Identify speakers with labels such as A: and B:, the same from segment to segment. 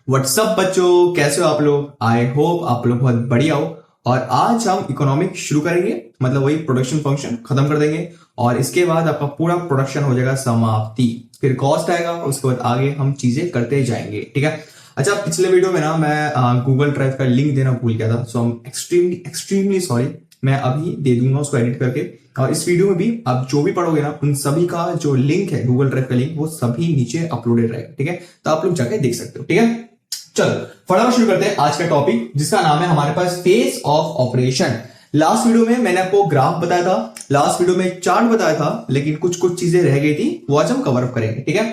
A: WhatsApp बच्चों, कैसे हो आप लोग। आई होप आप लोग बहुत बढ़िया हो। और आज हम इकोनॉमिक शुरू करेंगे, मतलब वही प्रोडक्शन फंक्शन खत्म कर देंगे और इसके बाद आपका पूरा प्रोडक्शन हो जाएगा समाप्ति। फिर कॉस्ट आएगा, उसके बाद आगे हम चीजें करते जाएंगे, ठीक है। अच्छा, पिछले वीडियो में ना मैं गूगल ड्राइव का लिंक देना भूल गया था, so I am extremely extremely sorry. मैं अभी दे दूंगा उसको एडिट करके, और इस वीडियो में भी आप जो भी पढ़ोगे ना उन सभी का जो लिंक है, गूगल ड्राइव का लिंक, वो सभी नीचे अपलोडेड रहेगा, ठीक है। तो आप लोग जाके देख सकते हो, ठीक है। चलो फटाफट शुरू करते हैं आज का टॉपिक, जिसका नाम है हमारे पास phase of operation. Last video में मैंने आपको ग्राफ बताया था, लास्ट वीडियो में चार्ट बताया था, लेकिन कुछ कुछ चीजें रह गई थी, वो आज हम कवर अप करेंगे, ठीक है।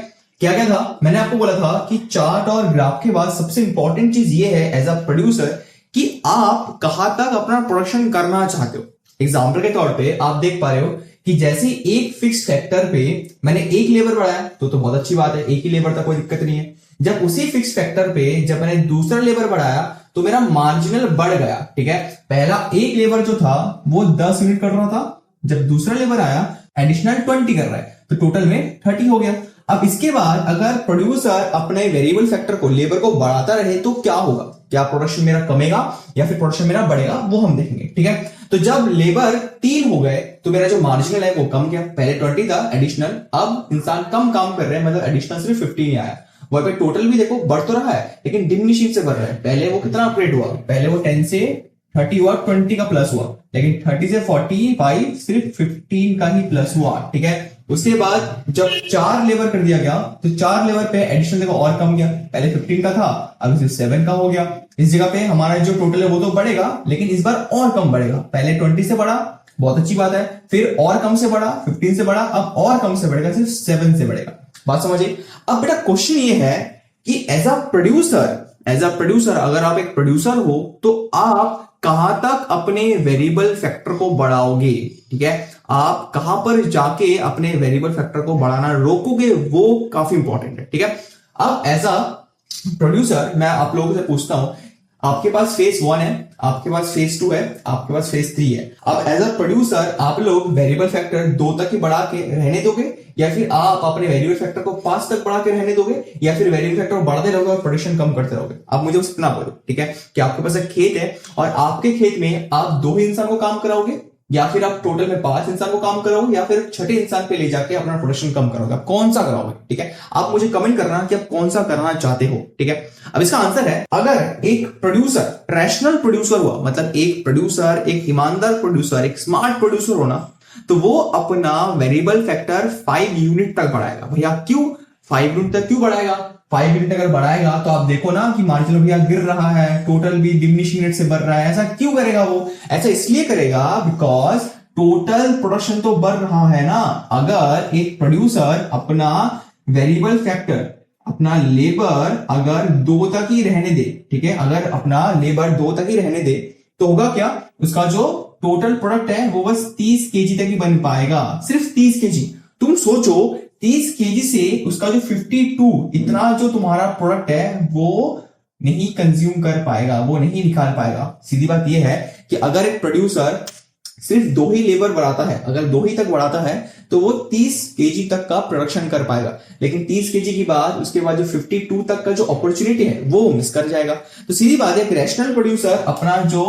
A: क्या क्या था, मैंने आपको बोला था कि चार्ट और ग्राफ के बाद सबसे इंपॉर्टेंट चीज ये है एज अ प्रोड्यूसर कि आप कहां तक अपना प्रोडक्शन करना चाहते हो। एग्जाम्पल के तौर पे आप देख पा रहे हो कि जैसे एक फिक्स फैक्टर पे मैंने एक लेबर बढ़ाया तो बहुत अच्छी बात है, एक ही लेबर था, कोई दिक्कत नहीं है। जब उसी फिक्स फैक्टर पे जब मैंने दूसरा लेबर बढ़ाया तो मेरा मार्जिनल बढ़ गया, ठीक है। पहला एक लेबर जो था वो 10 यूनिट कर रहा था, जब दूसरा लेबर आया एडिशनल 20 कर रहा है, तो टोटल में 30 हो गया। अब इसके बाद अगर प्रोड्यूसर अपने वेरिएबल फैक्टर को, लेबर को बढ़ाता रहे तो क्या होगा, क्या प्रोडक्शन मेरा कमेगा या फिर प्रोडक्शन मेरा बढ़ेगा, वो हम देखेंगे, ठीक है। तो जब लेबर 3 हो गए तो मेरा जो मार्जिनल है वो कम गया। पहले 20 था एडिशनल, अब इंसान कम काम कर रहे हैं, मतलब एडिशनल सिर्फ 15 आया। वहां पे टोटल भी देखो बढ़ तो रहा है, लेकिन डिमिनिशिंग से बढ़ रहा है। पहले वो कितना अपग्रेड हुआ, पहले वो 10 से 30 हुआ, 20 का प्लस हुआ, लेकिन 30 से 45 सिर्फ 15 का ही प्लस हुआ, ठीक है। उसके बाद जब 4 लेबर कर दिया गया तो 4 लेबर पे एडिशनल देखो और कम गया, पहले 15 का था अब सिर्फ 7 का हो गया। इस जगह पे हमारा जो टोटल है वो तो बढ़ेगा, लेकिन इस बार और कम बढ़ेगा। पहले 20 से बढ़ा, बहुत अच्छी बात है, फिर और कम से बढ़ा, 15 से बढ़ा, अब और कम से बढ़ेगा, सिर्फ 7 से बढ़ेगा। बात समझिए। अब बेटा क्वेश्चन ये है कि एज अ प्रोड्यूसर अगर आप एक प्रोड्यूसर हो तो आप कहां तक अपने वेरिएबल फैक्टर को बढ़ाओगे, ठीक है। आप कहां पर जाके अपने वेरिएबल फैक्टर को बढ़ाना रोकोगे, वो काफी इंपॉर्टेंट है, ठीक है। अब एज अ प्रोड्यूसर मैं आप लोगों से पूछता हूं, आपके पास फेज 1 है, आपके पास फेज 2 है, आपके पास फेज 3 है। अब एज अ प्रोड्यूसर आप लोग वेरिएबल फैक्टर 2 तक ही बढ़ा के रहने दोगे, या फिर आप अपने वेरिएबल फैक्टर को 5 तक बढ़ा के रहने दोगे, या फिर वेरिएबल फैक्टर को बढ़ाते रहोगे और प्रोडक्शन कम करते रहोगे। आप मुझे उस इतना बोलो, ठीक है, कि आपके पास एक खेत है और आपके खेत में आप 2 ही इंसान को काम कराओगे, या फिर आप टोटल में 5 इंसान को काम कराओगे, या फिर छठे इंसान पे ले जाके अपना प्रोडक्शन कम करोगे। आप कौन सा कराओगे, ठीक है। आप मुझे कमेंट करना कि आप कौन सा करना चाहते हो, ठीक है। अब इसका आंसर है, अगर एक प्रोड्यूसर रैशनल प्रोड्यूसर हुआ, मतलब एक प्रोड्यूसर, एक ईमानदार प्रोड्यूसर, एक स्मार्ट प्रोड्यूसर होना, तो वो अपना वेरिएबल फैक्टर 5 यूनिट तक बढ़ाएगा। भैया क्यों 5 यूनिट तक क्यों बढ़ाएगा? 5 यूनिट अगर बढ़ाएगा तो आप देखो ना कि मार्जिनल भैया गिर रहा है, टोटल भी डिमिनिशिंग रेट से बढ़ रहा है। ऐसा क्यों करेगा वो? ऐसा इसलिए करेगा बिकॉज टोटल प्रोडक्शन तो बढ़ रहा है ना। अगर एक प्रोड्यूसर अपना वेरिएबल फैक्टर, अपना लेबर अगर 2 तक ही रहने दे, ठीक है, अगर अपना लेबर 2 तक ही रहने दे, तो होगा क्या, उसका जो टोटल प्रोडक्ट है वो बस 30 केजी तक ही बन पाएगा, सिर्फ 30 केजी। तुम सोचो 30 केजी से उसका जो 52 इतना जो तुम्हारा प्रोडक्ट है वो नहीं कंज्यूम कर पाएगा, वो नहीं निकाल पाएगा। सीधी बात यह है कि अगर एक प्रोड्यूसर सिर्फ 2 ही लेबर बढ़ाता है, अगर 2 ही तक बढ़ाता है, तो वो 30 केजी तक का प्रोडक्शन कर पाएगा, लेकिन 30 केजी के बाद उसके बाद जो 52 तक का जो अपॉर्चुनिटी है वो मिस कर जाएगा। तो सीधी बात है, एक रैशनल प्रोड्यूसर अपना जो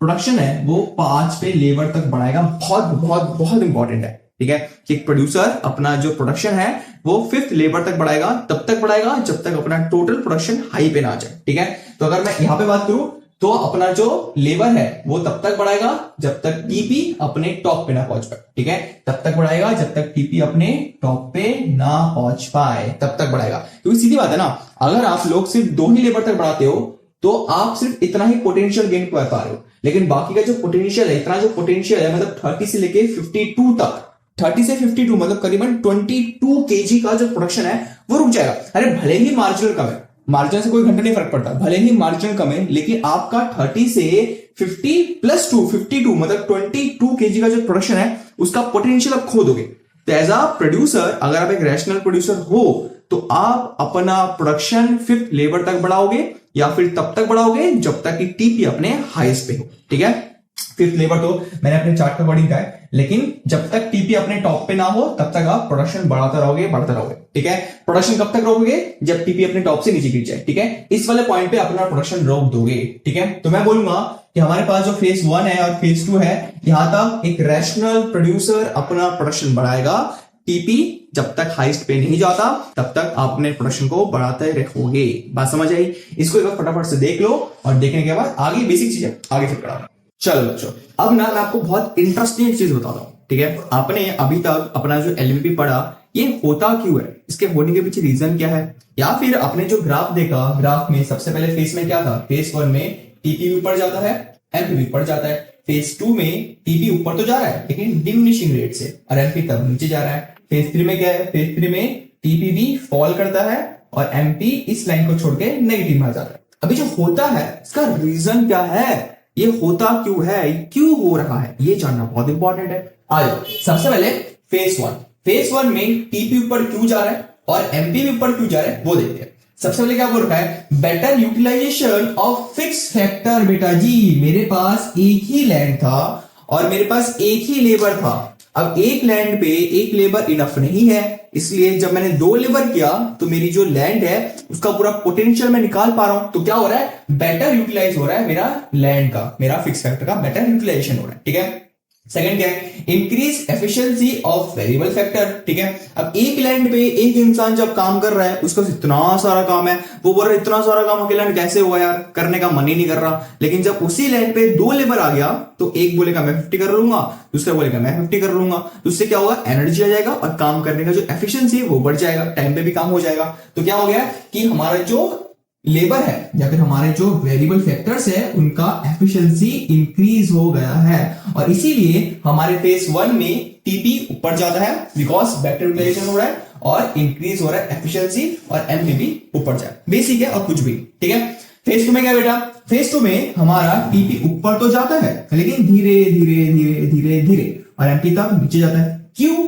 A: प्रोडक्शन है वो 5 पे लेबर तक बढ़ाएगा। बहुत बहुत बहुत इंपॉर्टेंट है, ठीक है, कि एक प्रोड्यूसर अपना जो प्रोडक्शन है वो 5th लेबर तक बढ़ाएगा, तब तक बढ़ाएगा जब तक अपना टोटल प्रोडक्शन हाई पे ना जाए, ठीक है। तो अगर मैं यहां पे बात करूं तो अपना जो लेबर है वो तब तक बढ़ाएगा जब तक टीपी अपने टॉप पे ना पहुंच पाए, ठीक है, तब तक बढ़ाएगा जब तक टीपी अपने टॉप पे ना पहुंच पाए, तब तक बढ़ाएगा। क्योंकि सीधी बात है ना, अगर आप लोग सिर्फ 2 ही लेबर तक बढ़ाते हो तो आप सिर्फ इतना ही पोटेंशियल गेन कर पा रहे हो, लेकिन बाकी का जो पोटेंशियल है, इतना जो पोटेंशियल है, मतलब 30 से लेके 52 तक, 30 से 52 मतलब करीबन 22 केजी का जो प्रोडक्शन है वो रुक जाएगा। अरे भले ही मार्जिनल कम है, मार्जिन से कोई घंटा नहीं फर्क पड़ता, भले ही मार्जिन कम है, लेकिन आपका 30 से 50 प्लस 2 52 मतलब 22 केजी का जो प्रोडक्शन है उसका पोटेंशियल आप खो दोगे। तो एज अ प्रोड्यूसर अगर आप एक रैशनल प्रोड्यूसर हो तो आप अपना प्रोडक्शन 5th लेबर तक बढ़ाओगे, या फिर तब तक बढ़ाओगे जब तक कि टीपी अपने हाईएस्ट पे हो, ठीक है। फिफ्थ लेबर तो मैंने अपने चार्ट के अकॉर्डिंग कहा है, लेकिन जब तक टीपी अपने टॉप पे ना हो तब तक आप प्रोडक्शन बढ़ाते रहोगे। ठीक है, प्रोडक्शन कब तक रोकोगे? जब टीपी अपने टॉप से नीचे गिर जाए। ठीक है, इस वाले पॉइंट पे अपना प्रोडक्शन रोक दोगे। ठीक है, तो मैं बोलूंगा कि हमारे पास जो फेज 1 है और फेज 2 है, यहां तक एक रैशनल प्रोड्यूसर अपना प्रोडक्शन बढ़ाएगा। टीपी जब तक हाईएस्ट पे नहीं जाता तब तक आप अपने प्रोडक्शन को बढ़ाते रहोगे। बात समझ आई? इसको एक बार फटाफट से देख लो और देखने के बाद आगे बेसिक चीजें आगे फिर करा। चलो बच्चों, अब ना मैं आपको बहुत इंटरेस्टिंग चीज बताता हूं। ठीक है, आपने अभी तक अपना जो एलवीपी पढ़ा, ये होता क्यों है, इसके होने के पीछे रीजन क्या है, या फिर आपने जो ग्राफ देखा, ग्राफ में सबसे पहले फेज में क्या था? फेज 1 में टीपी ऊपर जाता है, एमपी ऊपर जाता है। फेज 2 में टीपी ऊपर तो जा रहा है लेकिन डिमिनिशिंग रेट से, और एमपी तब नीचे जा रहा है। फेज 3 में क्या है? फेज 3 में टीपी भी फॉल करता है और एमपी इस लाइन को छोड़ के नेगेटिव में आ जाता है। अभी जो होता है इसका रीजन क्या है, ये होता क्यों है, क्यों हो रहा है, ये जानना बहुत इंपॉर्टेंट है। आ जाओ, सबसे पहले फेज 1। फेज 1 में टीपी ऊपर क्यों जा रहा है और एमपी भी ऊपर क्यों जा रहा है वो देखते हैं। सबसे पहले क्या बोल रहा है? Better utilization of fix factor. बेटा जी, मेरे पास एक ही लैंड था और मेरे पास एक ही लेबर था। अब एक लैंड पे एक लेबर इनफ नहीं है, इसलिए जब मैंने 2 लेबर किया तो मेरी जो लैंड है उसका पूरा पोटेंशियल मैं निकाल पा रहा हूं। तो क्या हो रहा है? बेटर यूटिलाइज हो रहा है मेरा लैंड का, मेरा फिक्स फैक्टर का बेटर यूटिलाइजेशन हो रहा है। ठीक है, सेकंड क्या है? Increase efficiency of variable factor. ठीक है, अब एक लैंड पे एक इंसान जब काम कर रहा है, उसका इतना सारा काम है, वो बोल रहा है इतना सारा काम अकेला कैसे हुआ यार, करने का मन ही नहीं कर रहा। लेकिन जब उसी लैंड पे 2 लेबर आ गया तो एक बोलेगा मैं 50 कर लूंगा, दूसरा बोलेगा मैं 50 कर लूंगा, तो उससे क्या होगा? एनर्जी आ जाएगा और काम करने का जो एफिशिएंसी है वो बढ़ जाएगा, टाइम पे भी काम हो जाएगा। तो क्या हो गया कि हमारा जो लेबर है या फिर हमारे जो वेरिएबल फैक्टर्स है उनका एफिशिएंसी इंक्रीज हो गया है, और इसीलिए हमारे फेज 1 में टीपी ऊपर जाता है बिकॉज बेटर यूटिलाइजेशन हो रहा है और इंक्रीज हो रहा है एफिशिएंसी, और एमपी भी ऊपर जाए। बेसिक है और कुछ भी। ठीक है, फेज 2 में क्या बेटा? फेज 2 में हमारा टीपी ऊपर तो जाता है लेकिन धीरे धीरे धीरे धीरे धीरे, और एमपी तक नीचे जाता है। क्यों?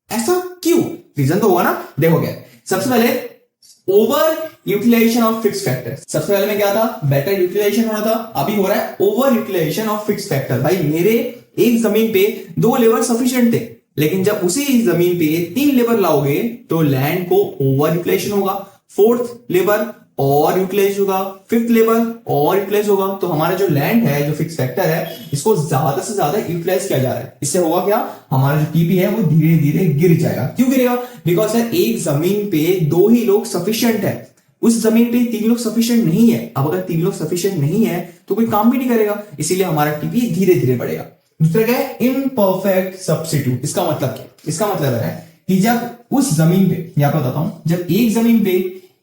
A: ऐसा क्यों? रीजन तो होगा ना, देखोगे। सबसे पहले over utilization of fix factor. सबसे पहले में क्या था? बेटर यूटिलाइजेशन हो रहा था, अभी हो रहा है over utilization of fix factor. भाई मेरे एक जमीन पे 2 लेबर सफिशिएंट थे, लेकिन जब उसी जमीन पे 3 लेबर लाओगे तो लैंड को ओवर यूटिलाइजेशन होगा, 4th लेबर और यूटिलाइज होगा, 5th लेबर और यूटिलाइज होगा। तो हमारा जो लैंड है, जो फिक्स फैक्टर है, इसको ज्यादा से ज्यादा यूटिलाइज किया जा रहा है। इससे होगा क्या? हमारा जो टीपी है वो धीरे धीरे गिर जाएगा। क्यों गिरेगा? बिकॉज यार एक जमीन पे 2 ही लोग सफिशिएंट है, उस जमीन पे 3 लोग सफिशिएंट नहीं है। अब अगर 3 लोग सफिशिएंट नहीं है तो कोई काम भी नहीं करेगा, इसीलिए हमारा टीपी धीरे धीरे बढ़ेगा। दूसरा क्या है? Imperfect substitute. इसका मतलब क्या? इसका मतलब है कि जब उस जमीन पे, यहां पर बताता हूं, जब एक जमीन पे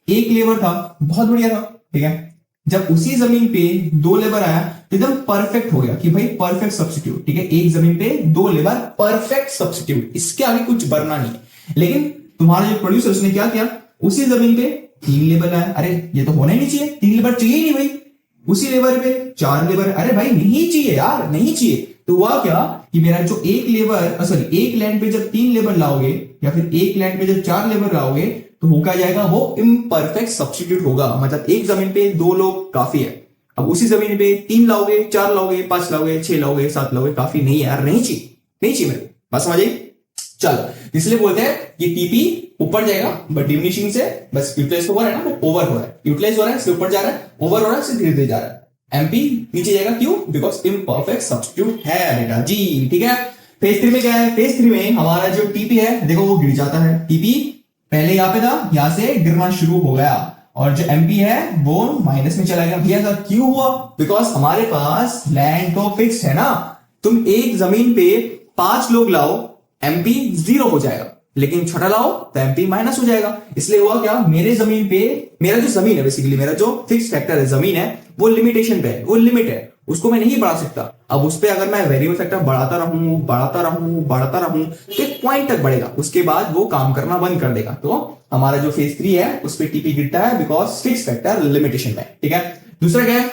A: एक लेबर था, बहुत बढ़िया था, ठीक है, जब उसी जमीन पे 2 लेबर आया तो एकदम परफेक्ट हो गया कि भाई परफेक्ट सब्स्टिट्यूट। ठीक है, एक जमीन पे 2 लेबर, परफेक्ट सब्स्टिट्यूट, इसके आगे कुछ बढ़ना नहीं है। लेकिन तुम्हारा जो प्रोड्यूसर उसने क्या किया? उसी जमीन पे 3 लेबर आया, अरे ये तो होना ही नहीं चाहिए, 3 लेबर चाहिए ही नहीं भाई। उसी लेबर पे 4 लेबर, अरे भाई नहीं चाहिए यार, नहीं चाहिए। तो हुआ क्या कि मेरा जो एक लेबर, सॉरी एक लैंड पे जब 3 लेबर लाओगे या फिर एक लैंड पे जब 4 लेबर लाओगे तो हो क्या जाएगा? वो इम्परफेक्ट सब्स्टिट्यूट होगा। मतलब एक जमीन पे 2 लोग काफी है, अब उसी जमीन पे 3 लाओगे, 4 लाओगे, 5 लाओगे, 6 लाओगे, 7 लाओगे, काफी नहीं है यार, नहीं चाहिए, नहीं चाहिए मेरे को। बात समझ आई? चलो, इसलिए बोलते हैं कि टीपी ऊपर जाएगा बट डिमिनिशिंग से, बस यूटिलाइज हो रहा है ना, वो ओवर हो रहा है, यूटिलाइज हो रहा है इससे ऊपर जा रहा है, ओवर हो रहा है इससे धीरे धीरे जा रहा है। एमपी नीचे जाएगा, क्यों? बिकॉज इम्परफेक्ट सब्स्टिट्यूट है बेटा जी। ठीक है, फेज 3 में क्या है? फेज 3 में हमारा जो टीपी है, देखो वो गिर जाता है। टीपी पहले यहां पे था, यहां से गिरना शुरू हो गया, और जो एमपी है वो माइनस में चला गया। भैया सर क्यों हुआ? बिकॉज हमारे पास लैंड तो फिक्स है ना। तुम एक जमीन पे 5 लोग लाओ, एमपी 0 हो जाएगा, लेकिन छोटा लाओ तो एमपी माइनस हो जाएगा। इसलिए हुआ क्या? मेरे जमीन पे, मेरा जो जमीन है, बेसिकली मेरा जो फिक्स फैक्टर है, जमीन है, वो लिमिटेशन पे है, वो लिमिट है, उसको मैं नहीं बढ़ा सकता। अब उस पर अगर मैं वेरिएबल फैक्टर बढ़ाता रहूं, बढ़ाता रहूं, बढ़ाता रहूं तो एक पॉइंट तक बढ़ेगा, उसके बाद वो काम करना बंद कर देगा। तो हमारा जो फेज 3 है उस पर टीपी गिरता है बिकॉज फिक्स फैक्टर लिमिटेशन में। ठीक है, दूसरा क्या है?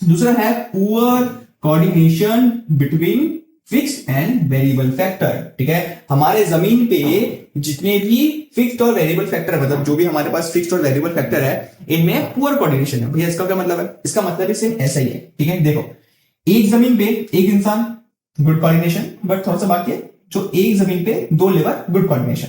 A: दूसरा है poor coordination between fixed and variable factor. ठीक है, हमारे जमीन पे जितने भी फिक्स्ड और वेरिएबल फैक्टर है, मतलब जो भी हमारे पास फिक्स्ड और वेरिएबल फैक्टर है, इनमें पुअर कोऑर्डिनेशन है। भैया इसका क्या मतलब है? इसका मतलब सेम ऐसा ही है। ठीक है, देखो एक जमीन पे एक इंसान, गुड कोऑर्डिनेशन, बट थोड़ा सा बाकी है। जो एक जमीन पे 2 लेबर, गुड कोऑर्डिनेशन।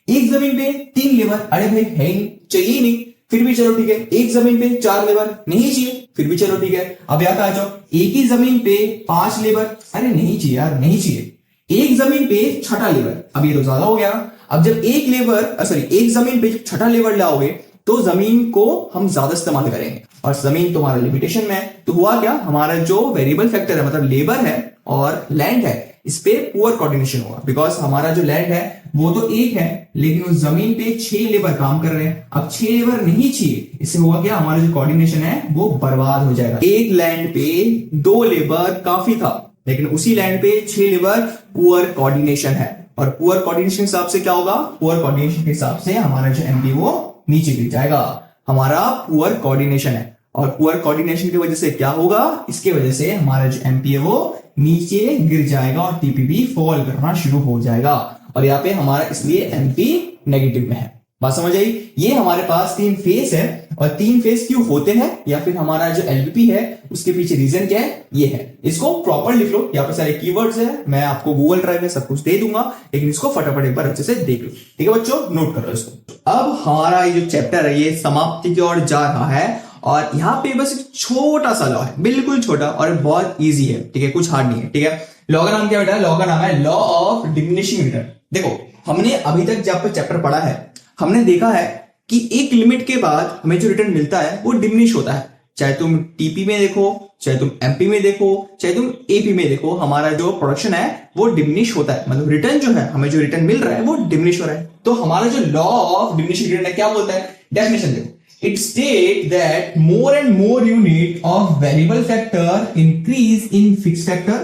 A: एक जमीन पे 3 लेबर, अरे भाई है ही नहीं, चाहिए ही नहीं, फिर भी चलो ठीक है। एक जमीन पे 4 लेबर, नहीं चाहिए, फिर भी चलो ठीक है। अब यहाँ पे आ जाओ, एक ही जमीन पे 5 लेबर, अरे नहीं चाहिए यार, नहीं चाहिए। एक जमीन पे छठा लेबर, अब ये तो ज्यादा हो गया। अब जब एक लेबर सॉरी एक जमीन पे जब छठा लेबर लाओगे तो जमीन को हम ज्यादा इस्तेमाल करेंगे, और जमीन तुम्हारा लिमिटेशन में है। तो हुआ क्या, हमारा जो वेरिएबल फैक्टर है, मतलब लेबर है और लैंड है, इस पे पुअर कोऑर्डिनेशन होगा। बिकॉज हमारा जो लैंड है वो तो एक है, लेकिन उस जमीन पे 6 लेबर काम कर रहे हैं। अब 6 लेबर नहीं चाहिए, इससे हुआ क्या, हमारा जो कोऑर्डिनेशन है वो बर्बाद हो जाएगा। एक लैंड पे 2 लेबर काफी था, लेकिन उसी लैंड पे 6 लेबर, पुअर कोऑर्डिनेशन है। और पुअर कोऑर्डिनेशन के हिसाब से क्या होगा, पुअर कोऑर्डिनेशन के हिसाब से हमारा जो एमपी वो नीचे गिर जाएगा। हमारा पुअर कोऑर्डिनेशन है, और पुअर कोऑर्डिनेशन की वजह से क्या होगा, इसके वजह से हमारा जो एमपी है वो नीचे गिर जाएगा और टीपीपी फॉल करना शुरू हो जाएगा। और यहाँ पे हमारा इसलिए एमपी नेगेटिव में है। बात समझ आई। ये हमारे पास 3 फेस है, और 3 फेस क्यों होते हैं, या फिर हमारा जो एलवीपी है उसके पीछे रीजन क्या है, ये है। इसको प्रॉपर लिख लो, यहाँ पे सारे कीवर्ड्स है, मैं आपको गूगल ड्राइव में सब कुछ दे दूंगा, लेकिन इसको फटाफट एक बार अच्छे से देख लो, ठीक है बच्चों, नोट करो इसको। अब हमारा ये जो चैप्टर है ये समाप्ति की ओर जा रहा है, और यहाँ पे बस एक छोटा सा लॉ है, बिल्कुल छोटा और बहुत ईजी है, ठीक है, कुछ हार्ड नहीं है, ठीक है। लॉ का नाम क्या बेटा, लॉ का नाम है लॉ ऑफ डिमिनिशिंग रिटर्न। देखो हमने अभी तक जब चैप्टर पढ़ा है, हमने देखा है कि एक लिमिट के बाद हमें जो रिटर्न मिलता है वो डिमिनिश होता है। चाहे तुम टीपी में देखो, चाहे तुम एमपी में देखो, चाहे तुम एपी में देखो, हमारा जो प्रोडक्शन है वो डिमिनिश होता है। मतलब रिटर्न जो है, हमें जो रिटर्न मिल रहा है वो डिमिनिश हो रहा है। तो हमारा जो लॉ ऑफ डिमिनिशिंग रिटर्न है क्या बोलता है, डेफिनेशन देखो, it states that more and more unit of variable factor increase in fixed factor,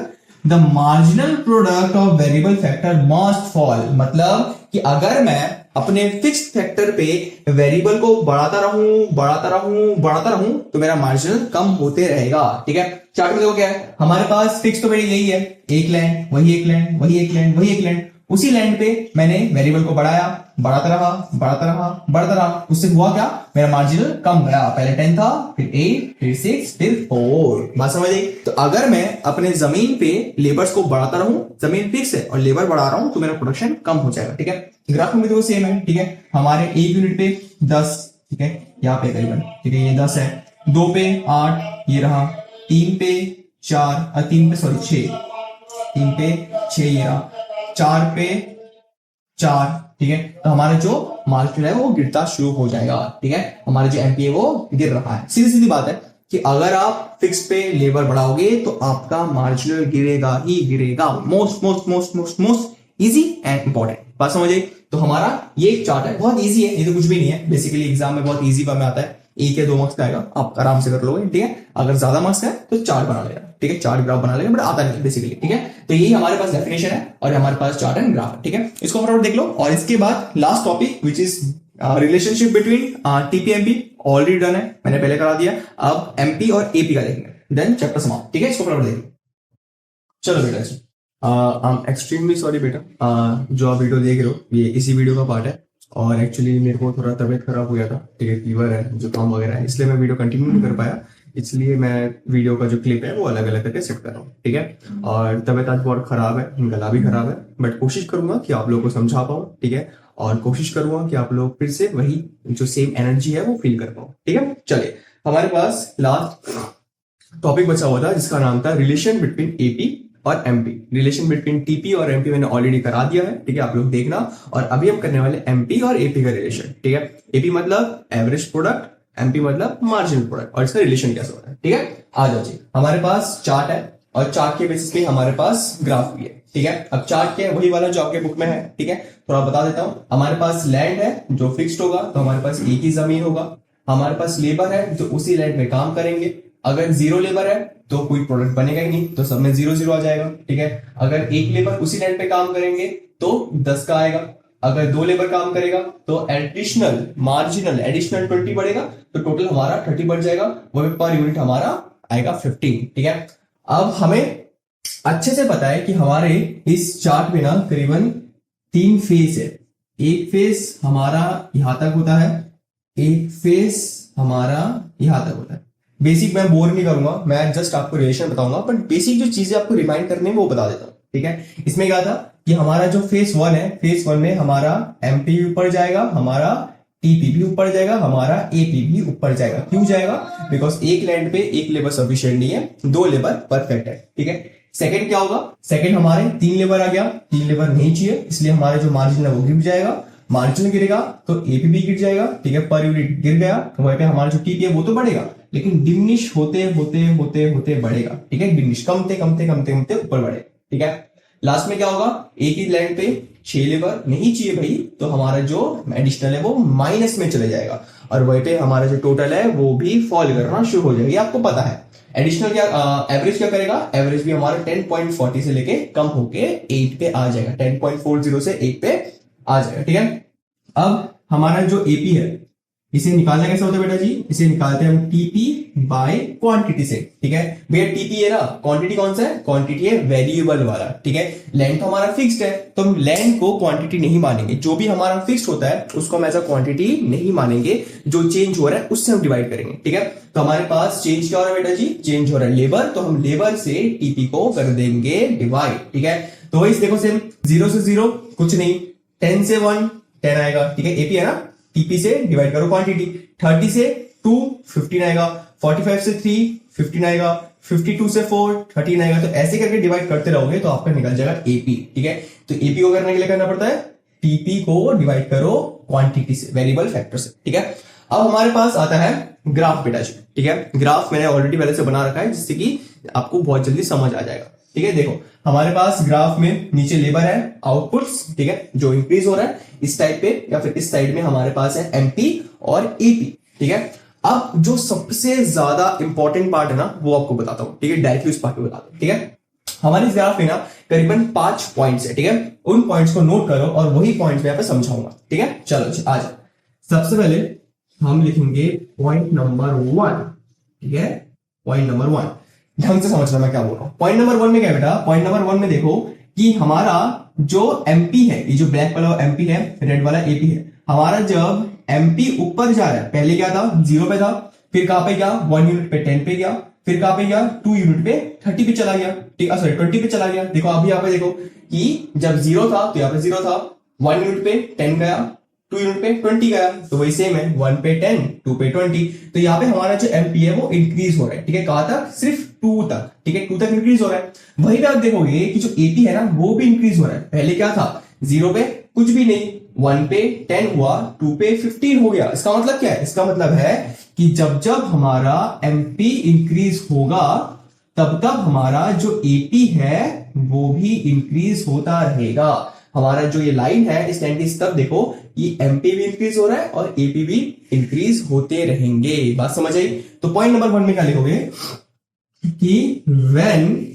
A: the marginal product of variable factor must fall। मतलब कि अगर मैं अपने फिक्स्ड फैक्टर पे वेरिएबल को बढ़ाता रहूं तो मेरा मार्जिनल कम होते रहेगा, ठीक है। चार्ट में देखो क्या है, हमारे पास फिक्स तो मेरी यही है, एक लैंड, वही एक लैंड, वही एक लैंड, वही एक लैंड। उसी लैंड पे मैंने वेरिएबल को बढ़ाया, बढ़ता रहा, उससे हुआ क्या, मेरा मार्जिनल कम गया। पहले 10 था, फिर 8, फिर 6, फिर 4। बात समझ आई। तो अगर मैं अपने जमीन पे लेबर्स को बढ़ाता रहूं, जमीन फिक्स है और लेबर बढ़ा रहा हूं, तो मेरा प्रोडक्शन कम हो जाएगा, ठीक है। ग्राफ में देखो सेम है, ठीक है। हमारे एक यूनिट पे 10, ठीक है, यहाँ पे करीबन, ठीक है, ये 10 है। 2 पे 8, ये रहा। 3 पे 4, 3 पे सॉरी 6, 3 पे 6 ये रहा। 4 पे 4, ठीक है। तो हमारा जो मार्जिन है वो गिरता शुरू हो जाएगा, ठीक है। हमारा जो एमपी है वो गिर रहा है। सीधी सीधी बात है कि अगर आप फिक्स पे लेबर बढ़ाओगे तो आपका मार्जिनल गिरेगा ही गिरेगा। Most easy and important. बात समझ आई। तो हमारा ये एक चार्ट है, बहुत इजी है, ये तो कुछ भी नहीं है, बेसिकली एग्जाम में बहुत इजी में आता है। 1 या 2 मार्क्स का आएगा, आप आराम से कर लोगे, ठीक है। अगर ज्यादा मार्क्स है तो चार्ट बना लेगा, ठीक है, चार्ट ग्राफ बना लेगा, बट आता नहीं बेसिकली, ठीक है। तो यही हमारे पास डेफिनेशन है और हमारे पास चार्ट एंड ग्राफ, ठीक है। इसको फटाफट देख लो। और इसके बाद last topic which is relationship between TPMP, already done है, मैंने पहले करा दिया। अब एमपी और एपी का देखेंगे, देन चैप्टर समाप्त, ठीक है। इसको फटाफट देख लो। चलो बेटा जी, आई एम एक्सट्रीमली सॉरी बेटा, जो आप वीडियो देख रहे हो ये इसी वीडियो का पार्ट है, और एक्चुअली मेरे को थोड़ा तबीयत खराब हो गया था, ठीक है, फीवर है, जुकाम वगैरह है, इसलिए मैं वीडियो कंटिन्यू नहीं कर पाया। इसलिए मैं वीडियो का जो क्लिप है वो अलग अलग करके शिफ्ट कर रहा हूँ, ठीक है। और तबीयत आज बहुत खराब है, गला भी खराब है, बट कोशिश करूंगा कि आप लोगों को समझा पाऊँ, ठीक है। और कोशिश करूंगा कि आप लोग फिर से वही जो सेम एनर्जी है वो फील कर पाओ, ठीक है। चलिए, हमारे पास लास्ट टॉपिक बचा हुआ था जिसका नाम था रिलेशन बिटवीन एपी और एमपी। रिलेशन बिटवीन टीपी और एमपी मैंने ऑलरेडी करा दिया है, ठीक है, आप लोग देखना। और अभी हम करने वाले एमपी और एपी का रिलेशन, ठीक है। एपी मतलब एवरेज प्रोडक्ट, एमपी मतलब मार्जिनल प्रोडक्ट, और इसका रिलेशन कैसे होता है, ठीक है। आ जाओ जी, हमारे पास चार्ट है और चार्ट के बेसिस पे हमारे पास ग्राफ भी है, ठीक है। अब चार्ट क्या है, वही वाला जो आपके बुक में है, ठीक है। थोड़ा बता देता हूं। हमारे पास लैंड है जो फिक्स्ड होगा, तो हमारे पास एक ही जमीन होगा। हमारे पास लेबर है जो उसी लैंड में काम करेंगे। अगर 0 लेबर है तो कोई प्रोडक्ट बनेगा ही नहीं, तो सब में 0 आ जाएगा, ठीक है। अगर एक लेबर उसी लैंड पे काम करेंगे तो 10 का आएगा। अगर 2 लेबर काम करेगा तो एडिशनल मार्जिनल एडिशनल 20 बढ़ेगा, तो टोटल हमारा 30 बढ़ जाएगा, वो पर यूनिट हमारा आएगा 15, ठीक है। अब हमें अच्छे से पता है कि हमारे इस चार्ट में ना करीबन 3 फेस है। एक फेस हमारा यहां तक होता है, एक फेस हमारा यहां तक होता है, बेसिक मैं बोर नहीं करूंगा, मैं जस्ट आपको रिलेशन बताऊंगा, बट बेसिक जो चीजें आपको रिमाइंड करने में वो बता देता हूँ, ठीक है। इसमें क्या था कि हमारा जो फेज 1 है, फेज 1 में हमारा एमपी भी ऊपर जाएगा, हमारा टीपी भी ऊपर जाएगा, हमारा एपी भी ऊपर जाएगा। क्यों जाएगा? बिकॉज एक लैंड पे एक लेबर सफिशिएंट नहीं है, 2 लेबर परफेक्ट है, ठीक है। सेकंड क्या होगा? सेकंड हमारे 3 लेबर आ गया, 3 लेबर नहीं चाहिए, इसलिए हमारा जो मार्जिन है वो गिर जाएगा। मार्जिन गिरेगा तो एपी भी गिर जाएगा, ठीक है, पर यूनिट गिर गया तो वहीं पे हमारा जो टीपी है वो तो बढ़ेगा, लेकिन डिमिनिश होते होते होते होते बढ़ेगा, ठीक है। डिमिनिश कमते कमते कमते कमते ऊपर बढ़ेगा, ठीक है। लास्ट में क्या होगा? एक ही लैंड पे 6 लेबर नहीं चाहिए भाई, तो हमारा जो एडिशनल है वो माइनस में चले जाएगा, और वहीं पे हमारा जो टोटल है वो भी फॉल करना शुरू हो जाएगा। आपको पता है एडिशनल क्या, एवरेज क्या करेगा? एवरेज भी हमारा 10.40 से लेके कम होके 8 पे आ जाएगा, 10.40 से 8 पे आ जाएगा, ठीक है। अब हमारा जो एपी है इसे निकालना कैसे होता है बेटा जी? इसे निकालते हैं हम टीपी बाय क्वांटिटी से, ठीक है। भैया टीपी है ना, क्वांटिटी कौन सा है? क्वांटिटी है वेरिएबल वाला, ठीक है। लेंथ तो हमारा फिक्स्ड है, तो हम लेंथ को क्वांटिटी नहीं मानेंगे, जो भी हमारा फिक्स्ड होता है उसको हम एज अ क्वांटिटी नहीं मानेंगे, जो चेंज हो रहा है उससे हम डिवाइड करेंगे, ठीक है। तो हमारे पास चेंज क्या हो रहा है बेटा जी? चेंज हो रहा है लेबर, तो हम लेबर से टीपी को कर देंगे डिवाइड, ठीक है। तो वही देखो सेम, 0 से 0 कुछ नहीं, 10 से 1 10 आएगा, ठीक है। एपी है ना, टीपी से डिवाइड करो क्वांटिटी, 30 से 2 15 आएगा, 45 से 3 15 आएगा, 52 से 4 13 आएगा। तो ऐसे करके डिवाइड करते रहोगे तो आपका निकल जाएगा एपी, ठीक है। तो एपी को करने के लिए करना पड़ता है टीपी को डिवाइड करो क्वांटिटी से, वेरिएबल फैक्टर से, ठीक है। अब हमारे पास आता है ग्राफ बेटा जी, ठीक है। ग्राफ मैंने ऑलरेडी पहले से बना रखा है जिससे कि आपको बहुत जल्दी समझ आ जाएगा, ठीक है। देखो हमारे पास ग्राफ में नीचे लेबर है, आउटपुट्स, ठीक है, जो इंक्रीज हो रहा है इस टाइप पे, या फिर इस साइड में हमारे पास है एमपी और एपी, ठीक है। अब जो सबसे ज्यादा इंपॉर्टेंट पार्ट है ना वो आपको बताता हूं, ठीक है, डायरेक्टली उस पार्ट को बताता हूं, ठीक है। हमारे इस ग्राफ में ना करीबन 5 पॉइंट्स है, ठीक है। उन पॉइंट्स को नोट करो और वही पॉइंट्स मैं यहाँ पे समझाऊंगा, ठीक है। चलो आ जाओ, सबसे पहले हम लिखेंगे पॉइंट नंबर 1, ठीक है। पॉइंट नंबर 1 ढंग से समझना मैं क्या बोल रहा हूं। पॉइंट नंबर 1 में क्या बेटा? पॉइंट नंबर 1 में देखो कि हमारा जो एमपी है, ये जो ब्लैक वाला एमपी है, रेड वाला एपी है, हमारा जब एमपी ऊपर जा रहा है, पहले क्या था? 0 पे था, फिर कहां पे गया? 1 यूनिट पे 10 पे गया, फिर कहां पे गया? 2 यूनिट पे 30 पे चला गया, ठीक है, सॉरी 20 पे चला गया। देखो अभी यहाँ पे देखो कि जब 0 था तो यहाँ पे 0 था, 1 यूनिट पे 10 गया, 2 यूनिट पे 20 गया, तो वही सेम है, 1 पे 10 2 पे 20। तो यहाँ पे हमारा जो एमपी है वो इंक्रीज हो रहा है, ठीक है। कहां तक? सिर्फ 2 तक, ठीक है, 2 तक इंक्रीज हो रहा है। वहीं पे आप देखोगे कि जो एपी है ना वो भी इंक्रीज हो रहा है। पहले क्या था? 0 पे कुछ भी नहीं, 1 पे 10 हुआ, 2 पे 15 हो गया। इसका मतलब क्या है? इसका मतलब है कि जब जब हमारा एमपी इंक्रीज होगा तब तब हमारा जो एपी है वो भी इंक्रीज होता रहेगा। हमारा जो ये लाइन है इस लाइन की तब देखो ये एमपी भी इंक्रीज हो रहा है और एपी भी इंक्रीज होते रहेंगे। बात समझ आई? तो पॉइंट नंबर 1 में क्या लिखोगे कि when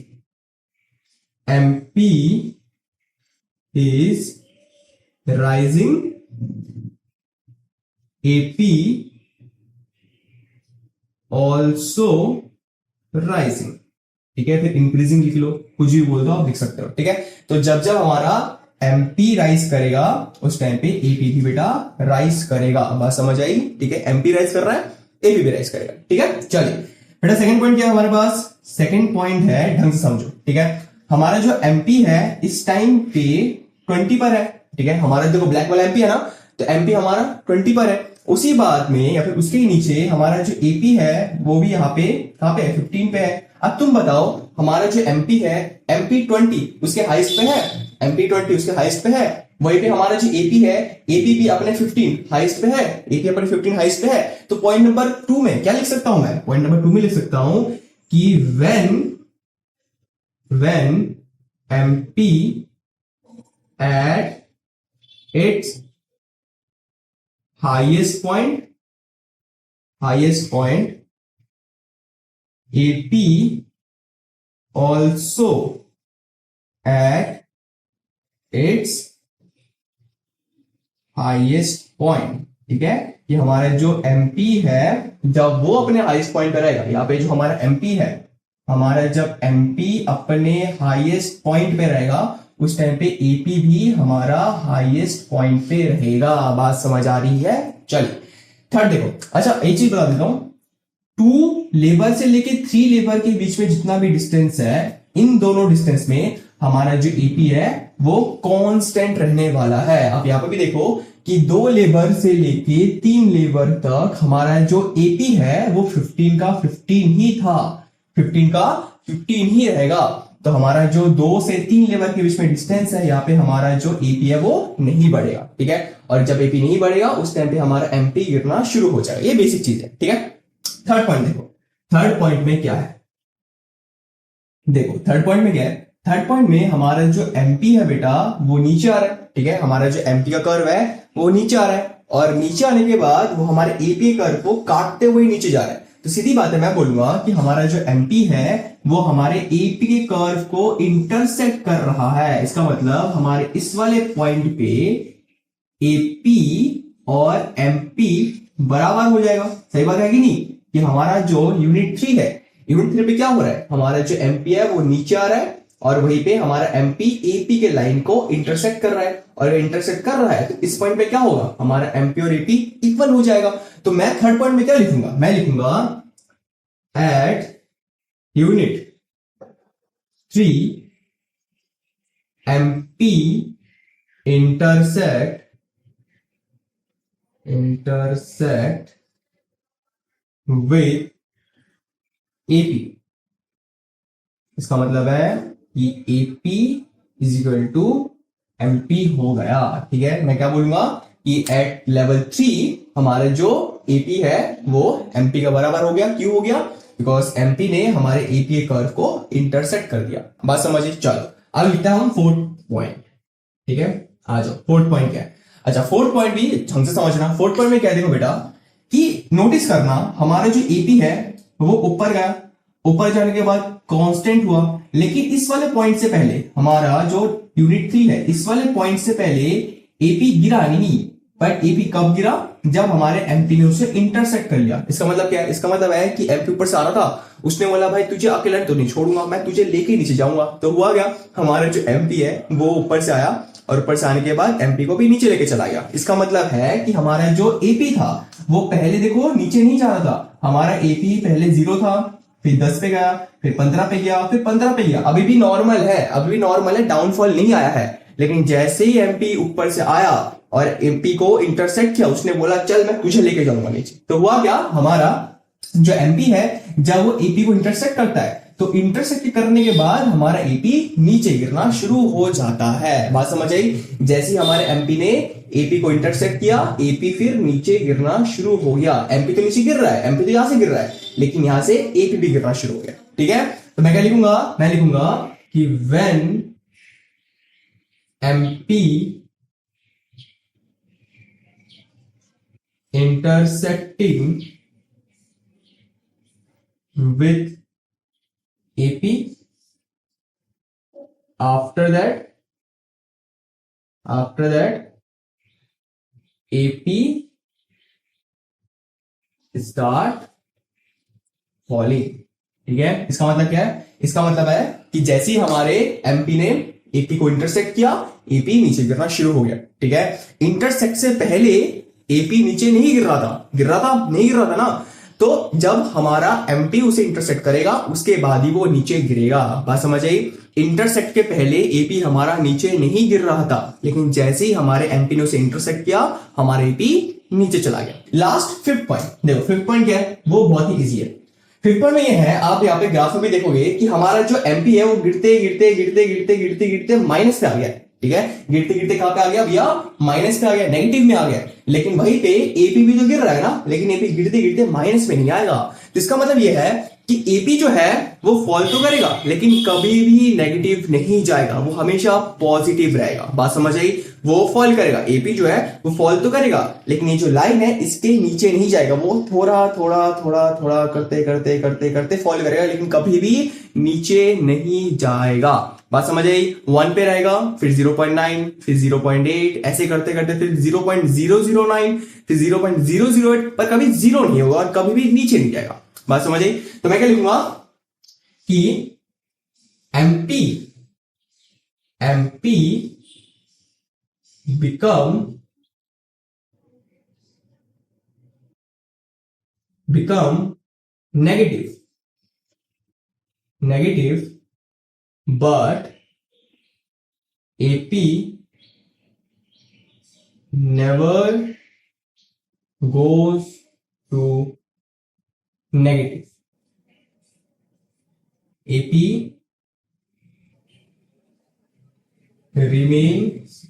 A: MP is rising AP also rising, ठीक है। फिर इंक्रीजिंग लिख लो, कुछ भी बोल दो आप लिख सकते हो, ठीक है। तो जब जब हमारा एमपी राइज करेगा उस टाइम पे एपी भी बेटा राइज करेगा। बात समझ आई? ठीक है, एमपी राइज कर रहा है, एपी भी राइज करेगा, ठीक है। चलिए बेटा सेकंड पॉइंट क्या है हमारे पास? सेकंड पॉइंट है, ढंग से समझो, ठीक है। हमारा जो एमपी है इस टाइम पे 20 पर है, ठीक है। हमारा देखो ब्लैक वाला एमपी है ना, तो एमपी हमारा 20 पर है। उसी बात में या फिर उसके नीचे हमारा जो एपी है वो भी यहाँ पे कहां पे है? 15 पे है। अब तुम बताओ हमारा जो एमपी है, एमपी 20 उसके हाईएस्ट पे है, एमपी 20 उसके हाईएस्ट पे है। वहीं पे हमारा जो एपी है, एपी भी अपने 15 हाईएस्ट पे है, एपी अपने 15 हाईएस्ट पे है। तो पॉइंट नंबर 2 में क्या लिख सकता हूं मैं? पॉइंट नंबर 2 में लिख सकता हूं कि when MP at its highest point AP also at its highest point, ठीक है। ये हमारा जो MP है जब वो अपने हाईएस्ट पॉइंट पर रहेगा, यहाँ पे जो हमारा MP है, हमारा जब MP अपने हाईएस्ट पॉइंट पे रहेगा उस टाइम पे AP भी हमारा हाईएस्ट पॉइंट पे रहेगा। बात समझ आ रही है? चलिए थर्ड देखो। अच्छा एक चीज बता देता हूं, 2 लेबर से लेके 3 लेबर के बीच में जितना भी डिस्टेंस है, इन दोनों डिस्टेंस में हमारा जो एपी है वो कांस्टेंट रहने वाला है। अब यहां पर भी देखो कि 2 लेबर से लेके 3 लेबर तक हमारा जो एपी है वो 15 का 15 ही था, 15 का 15 ही रहेगा। तो हमारा जो 2 से 3 लेबर के बीच में डिस्टेंस है, यहाँ पे हमारा जो एपी है वो नहीं बढ़ेगा, ठीक है। और जब एपी नहीं बढ़ेगा उस टाइम पे हमारा एमपी गिरना शुरू हो जाएगा। ये बेसिक चीज है, ठीक है। थर्ड पॉइंट देखो, थर्ड पॉइंट में क्या है, देखो थर्ड पॉइंट में क्या है। थर्ड पॉइंट में हमारा जो एमपी है बेटा वो नीचे आ रहा है, ठीक है। हमारा जो एमपी का कर्व है वो नीचे आ रहा है, और नीचे आने के बाद वो हमारे एपी कर्व को काटते हुए नीचे जा रहा है। तो सीधी बात है, मैं बोलूंगा कि हमारा जो एमपी है वो हमारे एपी के कर्व को इंटरसेक्ट कर रहा है। इसका मतलब हमारे इस वाले पॉइंट पे एपी और एमपी बराबर हो जाएगा। सही बात है कि नहीं, कि हमारा जो यूनिट 3 है, यूनिट 3 पे क्या हो रहा है, हमारा जो एमपी है वो नीचे आ रहा है, और वहीं पे हमारा एमपी एपी के लाइन को इंटरसेक्ट कर रहा है। और इंटरसेक्ट कर रहा है तो इस पॉइंट पे क्या होगा, हमारा एमपी और एपी इक्वल हो जाएगा। तो मैं थर्ड पॉइंट में क्या लिखूंगा, मैं लिखूंगा at unit 3 MP intersect with AP. इसका मतलब है कि AP is equal to MP हो गया, ठीक है। मैं क्या बोलूंगा कि एट लेवल 3 हमारा जो एपी है वो एमपी का बराबर हो गया। क्यों हो गया, बिकॉज एमपी ने हमारे एपी के कर्व को इंटरसेक्ट कर दिया। बात समझिए। चलो अब लिखते हैं हम फोर्थ पॉइंट, ठीक है। आ जाओ, फोर्थ पॉइंट क्या है। अच्छा, फोर्थ पॉइंट भी ढंग से समझना। फोर्थ पॉइंट में क्या देखो बेटा कि नोटिस करना, हमारा जो एपी है वो ऊपर गया, ऊपर जाने के बाद कांस्टेंट हुआ, लेकिन इस वाले पॉइंट से पहले हमारा जो यूनिट 3 है, इस वाले पॉइंट से पहले एपी गिरा नहीं। बट एपी कब गिरा, जब हमारे एमपी ने उसे इंटरसेक्ट कर लिया। इसका मतलब क्या है, इसका मतलब है कि एमपी ऊपर से आ रहा था, उसने बोला भाई तुझे अकेला तो नहीं छोड़ूंगा, मैं तुझे लेके नीचे जाऊंगा। तो हुआ क्या, हमारा जो एमपी है वो ऊपर से आया, और ऊपर से आने के बाद एमपी को भी नीचे लेके चला गया। इसका मतलब है कि हमारा जो एपी था वो पहले देखो नीचे नहीं जा रहा था, हमारा एपी पहले 0 था, फिर 10 पे गया, फिर 15 पे गया, फिर 15 पे गया। अभी भी नॉर्मल है, अभी भी नॉर्मल है, डाउनफॉल नहीं आया है। लेकिन जैसे ही एमपी ऊपर से आया और एमपी को इंटरसेक्ट किया, उसने बोला चल मैं तुझे लेके जाऊंगा नीचे। तो हुआ क्या, हमारा जो एमपी है जब वो एपी को इंटरसेक्ट करता है तो इंटरसेक्ट करने के बाद हमारा एपी नीचे गिरना शुरू हो जाता है। बात समझ आई। जैसे ही हमारे एमपी ने एपी को इंटरसेक्ट किया, एपी फिर नीचे गिरना शुरू हो गया। एमपी तो नीचे गिर रहा है, एमपी तो यहां से गिर रहा है, लेकिन यहां से एपी भी गिरना शुरू हो गया, ठीक है। तो मैं क्या लिखूंगा, मैं लिखूंगा कि when MP intersecting with AP, after that AP start falling, ठीक है। इसका मतलब क्या है, इसका मतलब है कि जैसे ही हमारे एमपी ने एपी को इंटरसेक्ट किया, एपी नीचे गिरना शुरू हो गया, ठीक है। इंटरसेक्ट से पहले एपी नीचे नहीं गिर रहा था, नहीं गिर रहा था ना। तो जब हमारा एमपी उसे इंटरसेक्ट करेगा उसके बाद ही वो नीचे गिरेगा। बात समझ आई। इंटरसेक्ट के पहले एपी हमारा नीचे नहीं गिर रहा था, लेकिन जैसे ही हमारे एमपी ने उसे इंटरसेक्ट किया, हमारा एपी नीचे चला गया। लास्ट फिफ्थ पॉइंट देखो, फिफ्थ पॉइंट क्या है, वो बहुत ही इजी है। फिफ्थ पॉइंट में ये है, आप यहाँ पे ग्राफ में भी देखोगे कि हमारा जो एमपी है वो गिरते गिरते गिरते गिरते गिरते गिरते माइनस पे आ गया, ठीक है। गिरते गिरते कहां पे आ गया भैया, माइनस पे आ गया, नेगेटिव में आ गया। लेकिन वहीं पे एपी भी तो गिर रहा है ना, लेकिन एपी गिरते गिरते माइनस में नहीं आएगा। तो इसका मतलब यह है कि एपी जो है वो फॉल तो करेगा, लेकिन कभी भी नेगेटिव नहीं जाएगा, वो हमेशा पॉजिटिव रहेगा। बात समझ आई। वो फॉल करेगा, एपी जो है वो फॉल तो करेगा, लेकिन ये जो लाइन है इसके नीचे नहीं जाएगा, वो थोड़ा थोड़ा थोड़ा थोड़ा करते करते करते करते फॉल करेगा, लेकिन कभी भी नीचे नहीं जाएगा। बात समझ आई। 1 पे रहेगा, फिर 0.9, फिर 0.8, ऐसे करते करते फिर 0.009, फिर 0.008, पर कभी जीरो नहीं होगा और कभी भी नीचे नहीं जाएगा। बात समझ आई। तो मैं क्या लिखूंगा कि MP become negative, but AP never goes to negative. AP remains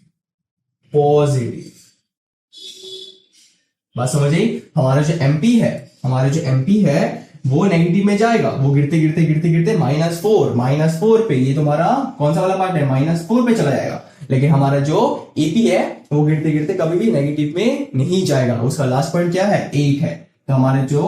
A: positive. बात समझ आई? हमारा जो एमपी है वो नेगेटिव में जाएगा, वो गिरते गिरते -4 पे, ये तुम्हारा कौन सा वाला पार्ट है, -4 पे चला जाएगा। लेकिन हमारा जो एपी है वो गिरते गिरते कभी भी नेगेटिव में नहीं जाएगा। उसका लास्ट पॉइंट क्या है, 8 है। तो हमारे जो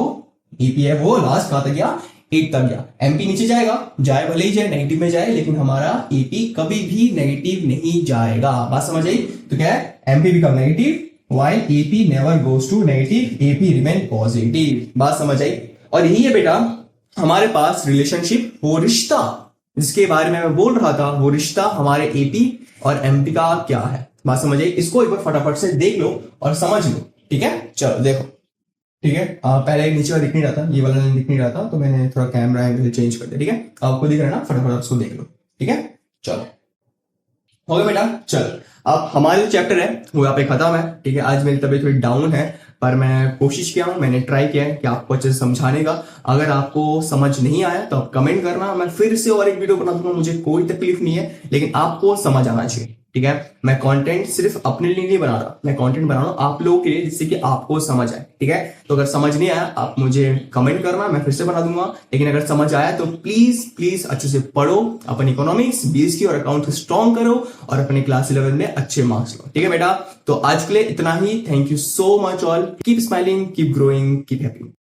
A: एपी है वो लास्ट कहां तक गया, 8 तक गया। एमपी नीचे जाएगा, जाए भले ही जाए, नेगेटिव में जाए, लेकिन हमारा एपी कभी भी नेगेटिव नहीं जाएगा। बात समझ आई? तो क्या है, MP become negative while AP never goes to negative, AP remain positive। बात समझ आई? और यही है बेटा हमारे पास रिलेशनशिप, वो रिश्ता जिसके बारे में मैं बोल रहा था, वो रिश्ता हमारे एपी और एमपी का क्या है। बात समझ आई? इसको एक बार फटाफट से देख लो और समझ लो, ठीक है? चलो देखो, ठीक है। पहले नीचे वाला दिख नहीं रहा था, ये वाला दिख नहीं रहा था, तो मैंने थोड़ा कैमरा एंगल चेंज कर दिया, ठीक है? आपको दिख रहा है ना, फटाफट उसको देख लो, ठीक है? चलो हो गया बेटा। चल अब हमारे जो चैप्टर है वो यहाँ पे खत्म है, ठीक है? आज मेरी तबीयत थोड़ी डाउन है, पर मैं कोशिश किया हूं, मैंने ट्राई किया है कि आपको अच्छे से समझाने का। अगर आपको समझ नहीं आया तो आप कमेंट करना, मैं फिर से और एक वीडियो बना दूंगा, मुझे कोई तकलीफ नहीं है, लेकिन आपको समझ आना चाहिए, ठीक है? मैं कंटेंट सिर्फ अपने लिए नहीं बना रहा, मैं कंटेंट बना रहा हूं आप लोगों के लिए, जिससे कि आपको समझ आए, ठीक है? तो अगर समझ नहीं आया आप मुझे कमेंट करना, मैं फिर से बना दूंगा। लेकिन अगर समझ आया तो प्लीज अच्छे से पढ़ो, अपनी इकोनॉमिक्स, बीएसटी और अकाउंट स्ट्रॉन्ग करो और अपने क्लास 11 में अच्छे मार्क्स लो, ठीक है बेटा? तो आज के लिए इतना ही। Thank you so much all, keep smiling, keep growing, keep happy.